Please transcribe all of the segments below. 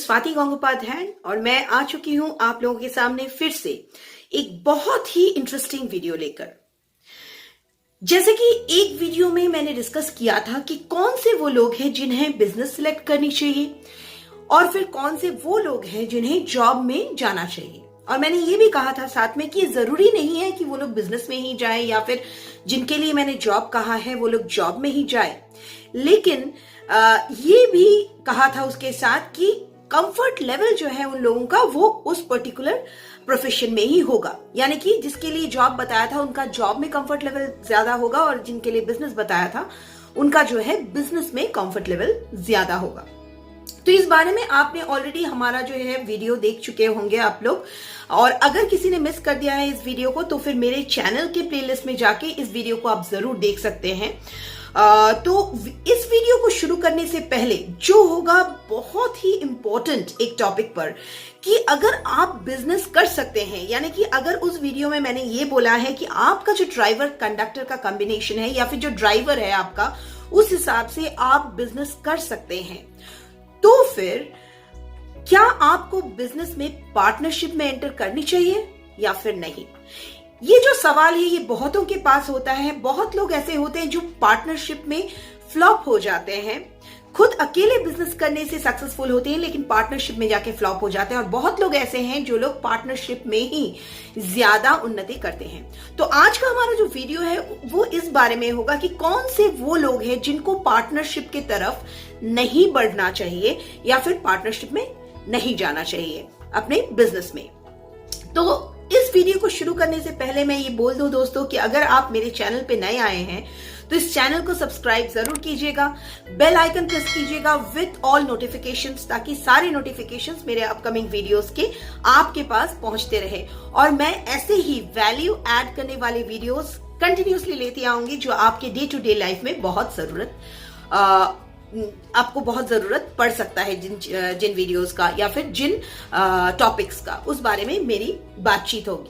स्वाति गंगोपाध्याय और मैं आ चुकी हूं आप लोगों के सामने फिर से एक बहुत ही इंटरेस्टिंग वीडियो लेकर। जैसे कि एक वीडियो में मैंने डिस्कस किया था कि कौन से वो लोग हैं जिन्हें बिजनेस सिलेक्ट करनी चाहिए और फिर कौन से वो लोग हैं जिन्हें जॉब में जाना चाहिए। और मैंने ये भी कहा था साथ में कि जरूरी नहीं है कि वो लोग बिजनेस में ही जाए या फिर जिनके लिए मैंने जॉब कहा है वो लोग जॉब में ही जाए, लेकिन ये भी कहा था उसके साथ कि कंफर्ट लेवल जो है उन लोगों का वो उस पर्टिकुलर प्रोफेशन में ही होगा। यानी कि जिसके लिए जॉब बताया था उनका जॉब में कंफर्ट लेवल ज्यादा होगा और जिनके लिए बिजनेस बताया था उनका जो है बिजनेस में कंफर्ट लेवल ज्यादा होगा। तो इस बारे में आपने ऑलरेडी हमारा जो है वीडियो देख चुके होंगे आप लोग, और अगर किसी ने मिस कर दिया है इस वीडियो को तो फिर मेरे चैनल के प्लेलिस्ट में जाके इस वीडियो को आप जरूर देख सकते हैं। तो इस वीडियो को शुरू करने से पहले जो होगा बहुत ही इंपॉर्टेंट एक टॉपिक पर कि अगर आप बिजनेस कर सकते हैं, यानी कि अगर उस वीडियो में मैंने ये बोला है कि आपका जो ड्राइवर कंडक्टर का कॉम्बिनेशन है या फिर जो ड्राइवर है आपका उस हिसाब से आप बिजनेस कर सकते हैं, तो फिर क्या आपको बिजनेस में पार्टनरशिप में एंटर करनी चाहिए या फिर नहीं। ये जो सवाल है ये बहुतों के पास होता है। बहुत लोग ऐसे होते हैं जो पार्टनरशिप में फ्लॉप हो जाते हैं, खुद अकेले बिजनेस करने से सक्सेसफुल होते हैं लेकिन पार्टनरशिप में जाके फ्लॉप हो जाते हैं, और बहुत लोग ऐसे हैं जो लोग पार्टनरशिप में ही ज्यादा उन्नति करते हैं। तो आज का हमारा जो वीडियो है वो इस बारे में होगा कि कौन से वो लोग हैं जिनको पार्टनरशिप की तरफ नहीं बढ़ना चाहिए या फिर पार्टनरशिप में नहीं जाना चाहिए अपने बिजनेस में। तो इस वीडियो को शुरू करने से पहले मैं ये बोल दूं दोस्तों कि अगर आप मेरे चैनल पे नए आए हैं तो इस चैनल को सब्सक्राइब जरूर कीजिएगा, बेल आइकन प्रेस कीजिएगा विथ ऑल नोटिफिकेशंस, ताकि सारे नोटिफिकेशंस मेरे अपकमिंग वीडियोस के आपके पास पहुंचते रहे और मैं ऐसे ही वैल्यू ऐड करने वाले वीडियोस कंटिन्यूसली लेती आऊंगी जो आपके डे टू डे लाइफ में आपको बहुत जरूरत पड़ सकता है। जिन वीडियोस का या फिर जिन टॉपिक्स का उस बारे में मेरी बातचीत होगी।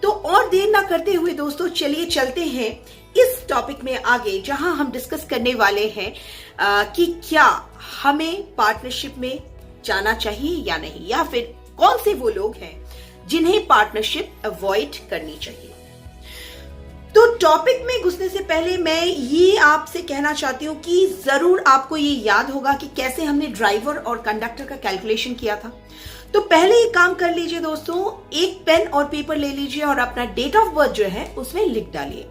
तो और देर ना करते हुए दोस्तों चलिए चलते हैं इस टॉपिक में आगे, जहां हम डिस्कस करने वाले हैं कि क्या हमें पार्टनरशिप में जाना चाहिए या नहीं, या फिर कौन से वो लोग हैं जिन्हें पार्टनरशिप अवॉइड करनी चाहिए। तो टॉपिक में घुसने से पहले मैं ये आपसे कहना चाहती हूं कि जरूर आपको ये याद होगा कि कैसे हमने ड्राइवर और कंडक्टर का कैलकुलेशन किया था। तो पहले एक काम कर लीजिए दोस्तों, एक पेन और पेपर ले लीजिए और अपना डेट ऑफ बर्थ जो है उसमें लिख डालिए।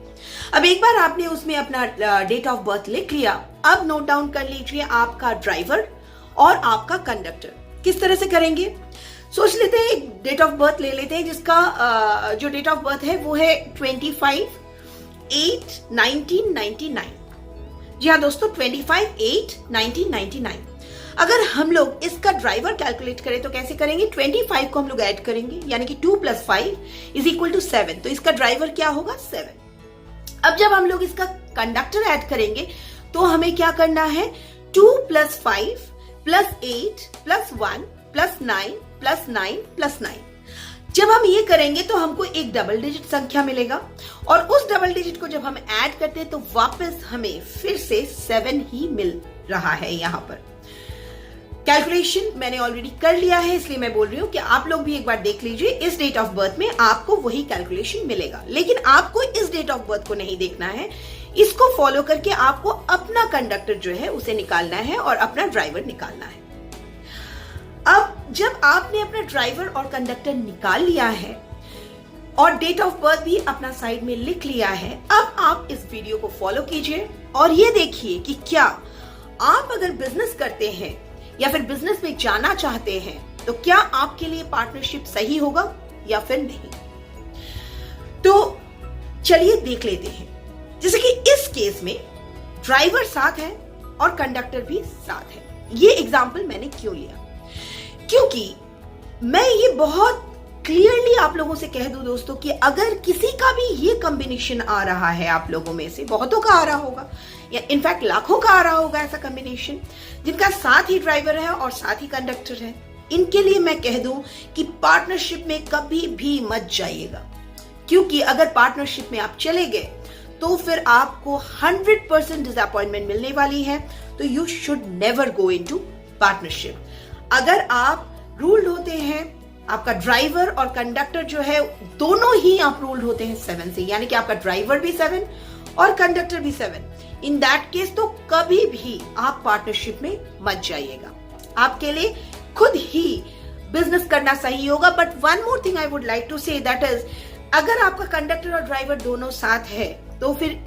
अब एक बार आपने उसमें अपना डेट ऑफ बर्थ लिख लिया, अब नोट डाउन कर लीजिए आपका ड्राइवर और आपका कंडक्टर। किस तरह से करेंगे सोच लेते हैं, एक डेट ऑफ बर्थ ले लेते हैं जिसका जो डेट ऑफ बर्थ है वो है 25/8/1999। जी हाँ दोस्तों, 25/8/1999। अगर हम लोग इसका ड्राइवर कैलकुलेट करें तो कैसे करेंगे, 25 को हम लोग ऐड करेंगे यानी कि 2 + 5 = 7, तो इसका ड्राइवर क्या होगा 7। अब जब हम लोग इसका कंडक्टर ऐड करेंगे तो हमें क्या करना है, 2 + 5 + 8 + 1 + 9 + 9 + 9। जब हम ये करेंगे तो हमको एक डबल डिजिट संख्या मिलेगा और उस डबल डिजिट को जब हम ऐड करते हैं तो वापस हमें फिर से 7 ही मिल रहा है। यहां पर कैलकुलेशन मैंने ऑलरेडी कर लिया है, इसलिए मैं बोल रही हूं कि आप लोग भी एक बार देख लीजिए। इस डेट ऑफ बर्थ में आपको वही कैलकुलेशन मिलेगा, लेकिन आपको इस डेट ऑफ बर्थ को नहीं देखना है। इसको फॉलो करके आपको अपना कंडक्टर जो है उसे निकालना है और अपना ड्राइवर निकालना है। अब जब आपने अपना ड्राइवर और कंडक्टर निकाल लिया है और डेट ऑफ बर्थ भी अपना साइड में लिख लिया है, अब आप इस वीडियो को फॉलो कीजिए और ये देखिए कि क्या आप अगर बिजनेस करते हैं या फिर बिजनेस में जाना चाहते हैं तो क्या आपके लिए पार्टनरशिप सही होगा या फिर नहीं। तो चलिए देख लेते हैं। जैसे कि इस केस में ड्राइवर साथ है और कंडक्टर भी साथ है। ये एग्जांपल मैंने क्यों लिया, क्योंकि मैं ये बहुत क्लियरली आप लोगों से कह दूं दोस्तों कि अगर किसी का भी ये कॉम्बिनेशन आ रहा है, आप लोगों में से बहुतों का आ रहा होगा या इनफैक्ट लाखों का आ रहा होगा ऐसा कॉम्बिनेशन जिनका साथ ही ड्राइवर है और साथ ही कंडक्टर है, इनके लिए मैं कह दूं कि पार्टनरशिप में कभी भी मत जाइएगा, क्योंकि अगर पार्टनरशिप में आप चले गए तो फिर आपको 100% डिसअपॉइंटमेंट मिलने वाली है। तो you should never go into partnership. अगर आप रूल्ड होते हैं, आपका ड्राइवर और कंडक्टर जो है दोनों ही आप रूल्ड होते हैं 7 से, यानी कि आपका ड्राइवर भी 7 और कंडक्टर भी 7, इन दैट केस तो कभी भी आप पार्टनरशिप में मत जाइएगा। आपके लिए खुद ही बिजनेस करना सही होगा। But one more thing I would like to say, that is अगर आपका कंडक्टर और ड्राइवर दोनों साथ है तो फिर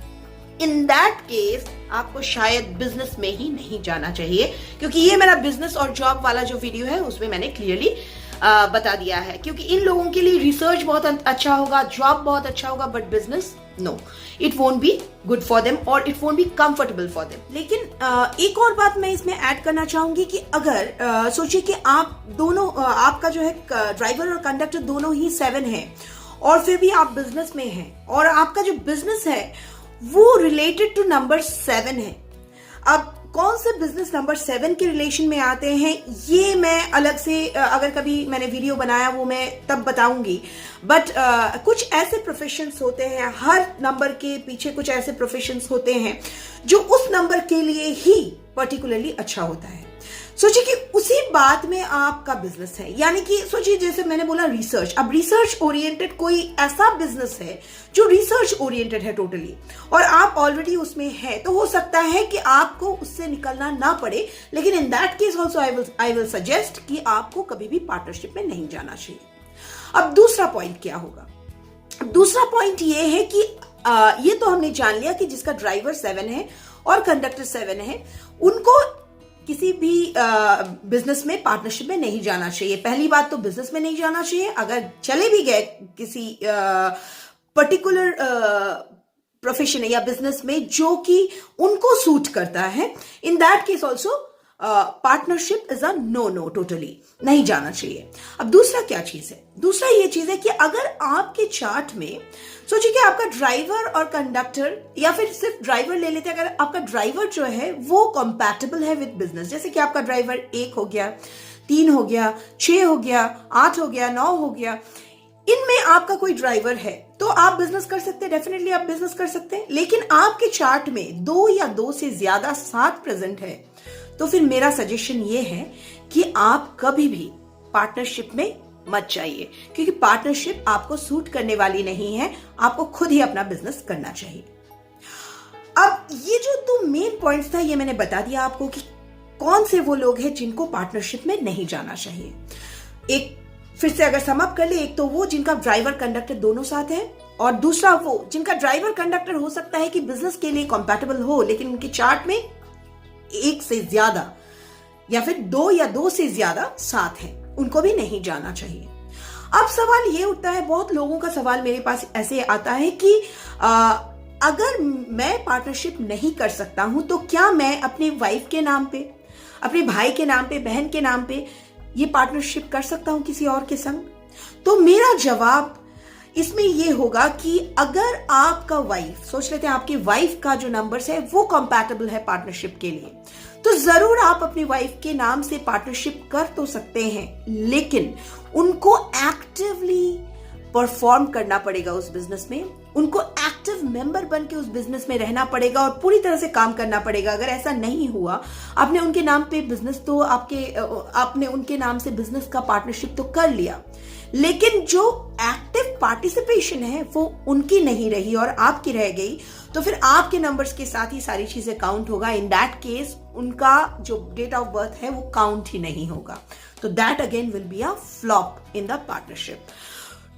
इन दैट केस आपको शायद बिजनेस में ही नहीं जाना चाहिए, क्योंकि ये मेरा बिजनेस और जॉब वाला जो वीडियो है उसमें मैंने क्लियरली बता दिया है। क्योंकि इन लोगों के लिए रिसर्च बहुत अच्छा होगा, जॉब बहुत अच्छा होगा, but business no, it won't be good for them और it won't be comfortable for them. लेकिन एक और बात मैं इसमें ऐड करना चाहूंगी कि अगर सोचिए कि आप दोनों आपका जो है ड्राइवर और कंडक्टर दोनों ही 7 है और फिर भी आप बिजनेस में हैं और आपका जो बिजनेस है वो रिलेटेड टू नंबर 7 है। अब कौन से बिजनेस नंबर 7 के रिलेशन में आते हैं ये मैं अलग से अगर कभी मैंने वीडियो बनाया वो मैं तब बताऊंगी। बट कुछ ऐसे प्रोफेशंस होते हैं, हर नंबर के पीछे कुछ ऐसे प्रोफेशंस होते हैं जो उस नंबर के लिए ही पर्टिकुलरली अच्छा होता है। सोचिए कि उसी बात में आपका बिजनेस है, यानी कि सोचिए जैसे मैंने बोला रिसर्च, अब रिसर्च ओरिएंटेड कोई ऐसा बिजनेस है जो रिसर्च ओरिएंटेड है टोटली और आप ऑलरेडी उसमें है, तो हो सकता है कि आपको उससे निकलना ना पड़े। लेकिन in that case also I will suggest कि आपको कभी भी पार्टनरशिप में नहीं जाना चाहिए। अब दूसरा पॉइंट क्या होगा? दूसरा पॉइंट ये है कि ये तो हमने जान लिया कि जिसका ड्राइवर 7 है और कंडक्टर 7 है उनको किसी भी बिजनेस में पार्टनरशिप में नहीं जाना चाहिए। पहली बात तो बिजनेस में नहीं जाना चाहिए। अगर चले भी गए किसी पर्टिकुलर प्रोफेशन या बिजनेस में जो कि उनको सूट करता है, in that case also partnership is a know totally नहीं जाना चाहिए। अब दूसरा क्या चीज है? दूसरा ये चीज है कि अगर आपके चार्ट में सोचिए कि आपका ड्राइवर और कंडक्टर या फिर सिर्फ ड्राइवर ले लेते हैं, अगर आपका ड्राइवर जो है वो कंपैटिबल है विद बिजनेस, जैसे कि आपका ड्राइवर 1 हो गया, 3 हो गया, 6 हो गया, 8 हो गया, 9 हो गया, इनमें आपका कोई ड्राइवर है तो आप बिजनेस कर सकते हैं, डेफिनेटली आप बिजनेस कर सकते हैं। लेकिन आपके चार्ट में 2 या 2 से ज्यादा 7 प्रेजेंट है तो फिर मेरा सजेशन ये है कि आप कभी भी पार्टनरशिप में मत जाइए, क्योंकि पार्टनरशिप आपको सूट करने वाली नहीं है। आपको खुद ही अपना बिजनेस करना चाहिए। अब ये जो 2 मेन पॉइंट्स था ये मैंने बता दिया आपको कि कौन से वो लोग हैं जिनको पार्टनरशिप में नहीं जाना चाहिए। एक फिर से अगर सम अप कर ले, एक तो वो जिनका ड्राइवर कंडक्टर दोनों साथ है और दूसरा वो जिनका ड्राइवर कंडक्टर हो सकता है कि बिजनेस के लिए कंपैटिबल हो लेकिन उनके चार्ट में 1 से ज्यादा या फिर 2 या 2 से ज्यादा साथ है, उनको भी नहीं जाना चाहिए। अब सवाल ये उठता है, बहुत लोगों का सवाल मेरे पास ऐसे आता है कि अगर मैं पार्टनरशिप नहीं कर सकता हूं तो क्या मैं अपनी वाइफ के नाम पे, अपने भाई के नाम पे, बहन के नाम पे ये पार्टनरशिप कर सकता हूं किसी और के संग? तो मेरा जवाब इसमें ये होगा कि अगर आपका वाइफ, सोच लेते हैं आपकी वाइफ का जो नंबर्स है वो कंपैटिबल है पार्टनरशिप के लिए, तो जरूर आप अपनी वाइफ के नाम से पार्टनरशिप कर तो सकते हैं, लेकिन उनको एक्टिवली परफॉर्म करना पड़ेगा उस बिजनेस में, उनको एक्टिव मेंबर बन के उस बिजनेस में रहना पड़ेगा और पूरी तरह से काम करना पड़ेगा। अगर ऐसा नहीं हुआ, आपने उनके नाम पे बिजनेस तो आपने उनके नाम से बिजनेस का पार्टनरशिप तो कर लिया, लेकिन जो एक्टिव पार्टिसिपेशन है वो उनकी नहीं रही और आपकी रह गई, तो फिर आपके नंबर्स के साथ ही सारी चीजें काउंट होगा। इन दैट केस उनका जो डेट ऑफ बर्थ है वो काउंट ही नहीं होगा, तो that again will be a flop in the partnership.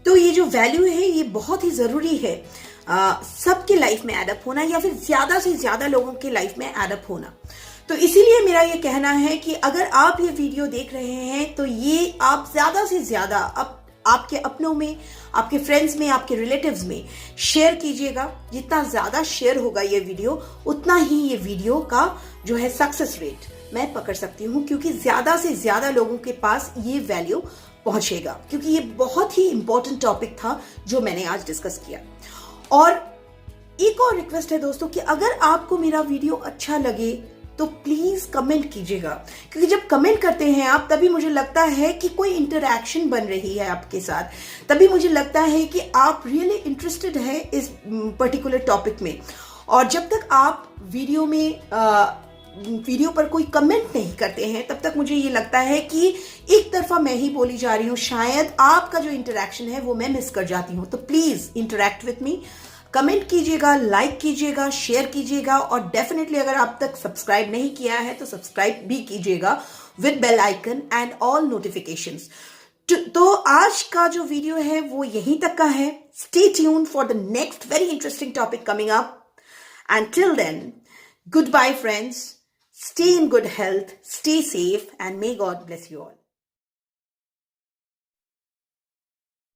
तो ये जो वैल्यू है ये बहुत ही जरूरी है सबके लाइफ में एडअप होना या फिर ज्यादा से ज्यादा लोगों के लाइफ में एडअप होना। तो इसीलिए मेरा ये कहना है कि अगर आप ये वीडियो देख रहे हैं तो ये आप ज्यादा से ज्यादा आपके अपनों में, आपके फ्रेंड्स में, आपके रिलेटिव्स में शेयर कीजिएगा। जितना ज्यादा शेयर होगा ये वीडियो उतना ही ये वीडियो का जो है सक्सेस रेट मैं पकड़ सकती हूँ, क्योंकि ज्यादा से ज्यादा लोगों के पास ये वैल्यू पहुंचेगा, क्योंकि ये बहुत ही इंपॉर्टेंट टॉपिक था जो मैंने आज डिस्कस किया। और एक और रिक्वेस्ट है दोस्तों कि अगर आपको मेरा वीडियो अच्छा लगे तो प्लीज कमेंट कीजिएगा, क्योंकि जब कमेंट करते हैं आप तभी मुझे लगता है कि कोई इंटरैक्शन बन रही है आपके साथ, तभी मुझे लगता है कि आप रियली इंटरेस्टेड है इस पर्टिकुलर टॉपिक में। और जब तक आप वीडियो में वीडियो पर कोई कमेंट नहीं करते हैं तब तक मुझे ये लगता है कि एक तरफा मैं ही बोली जा रही हूँ, शायद आपका जो इंटरेक्शन है वो मैं मिस कर जाती हूँ। तो please interact with me, comment कीजिएगा, लाइक कीजिएगा, शेयर कीजिएगा और डेफिनेटली अगर आप तक सब्सक्राइब नहीं किया है तो सब्सक्राइब भी कीजिएगा with bell icon and all notifications. तो आज का जो वीडियो है वो यहीं तक का है। Stay tune for the next very interesting topic coming up, and till then, goodbye friends, stay in good health, stay safe, and may God bless you all.